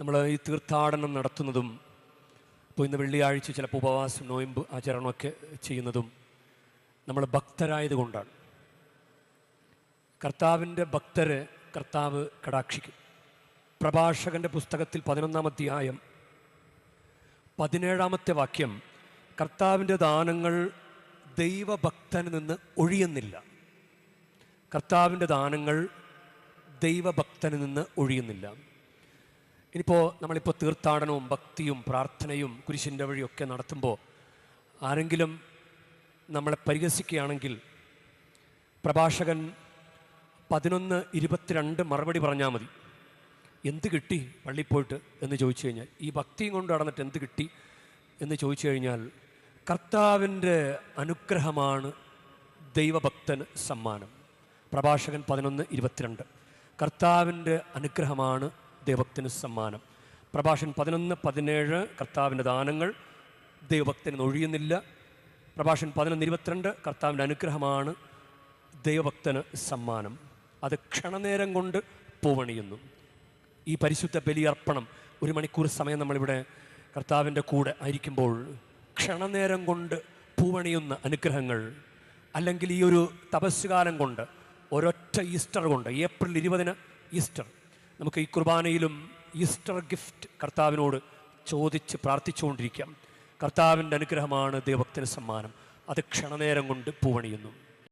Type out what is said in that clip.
നമ്മൾ ഈ തീർത്ഥാടനം നടത്തുന്നതും ഇപ്പോൾ ഇന്ന് വെള്ളിയാഴ്ച ചിലപ്പോൾ ഉപവാസം നോയമ്പ് ആചരണമൊക്കെ ചെയ്യുന്നതും നമ്മൾ ഭക്തരായതുകൊണ്ടാണ്. കർത്താവിൻ്റെ ഭക്തരെ കർത്താവ് കടാക്ഷിക്കും. പ്രഭാഷകൻ്റെ പുസ്തകത്തിൽ 11-ാം അധ്യായം 17-ാമത്തെ വാക്യം, കർത്താവിൻ്റെ ദാനങ്ങൾ ദൈവഭക്തന് നിന്ന് ഒഴിയുന്നില്ല. കർത്താവിൻ്റെ ദാനങ്ങൾ ദൈവഭക്തന് നിന്ന് ഒഴിയുന്നില്ല. ഇനിയിപ്പോൾ നമ്മളിപ്പോൾ തീർത്ഥാടനവും ഭക്തിയും പ്രാർത്ഥനയും കുരിശിൻ്റെ വഴിയൊക്കെ നടത്തുമ്പോൾ ആരെങ്കിലും നമ്മളെ പരിഹസിക്കുകയാണെങ്കിൽ പ്രഭാഷകൻ 11:22 മറുപടി പറഞ്ഞാൽ മതി. എന്ത് കിട്ടി പള്ളിയിൽ പോയിട്ട് എന്ന് ചോദിച്ചു കഴിഞ്ഞാൽ, ഈ ഭക്തിയും കൊണ്ട് നടന്നിട്ട് എന്ത് കിട്ടി എന്ന് ചോദിച്ചു കഴിഞ്ഞാൽ, കർത്താവിൻ്റെ അനുഗ്രഹമാണ് ദൈവഭക്തന് സമ്മാനം. പ്രഭാഷകൻ 11:22 കർത്താവിൻ്റെ അനുഗ്രഹമാണ് ദൈവഭക്തന് സമ്മാനം. പ്രഭാഷകൻ 11:17 കർത്താവിൻ്റെ ദാനങ്ങൾ ദൈവഭക്തന് ഒഴിയുന്നില്ല. പ്രഭാഷകൻ 11:22 കർത്താവിൻ്റെ അനുഗ്രഹമാണ് ദൈവഭക്തന് സമ്മാനം. അത് ക്ഷണനേരം കൊണ്ട് പൂവണിയുന്നു. ഈ പരിശുദ്ധ ബലിയർപ്പണം 1 മണിക്കൂർ സമയം നമ്മളിവിടെ കർത്താവിൻ്റെ കൂടെ ആയിരിക്കുമ്പോൾ ക്ഷണനേരം കൊണ്ട് പൂവണിയുന്ന അനുഗ്രഹങ്ങൾ, അല്ലെങ്കിൽ ഈ ഒരു തപസ്സുകാലം കൊണ്ട്, ഒരൊറ്റ ഈസ്റ്റർ കൊണ്ട്, ഏപ്രിൽ 20 ഈസ്റ്റർ, നമുക്ക് ഈ കുർബാനയിലും ഈസ്റ്റർ ഗിഫ്റ്റ് കർത്താവിനോട് ചോദിച്ച് പ്രാർത്ഥിച്ചുകൊണ്ടിരിക്കാം. കർത്താവിൻ്റെ അനുഗ്രഹമാണ് ദൈവഭക്തന് സമ്മാനം. അത് ക്ഷണനേരം കൊണ്ട് പൂവണിയുന്നു.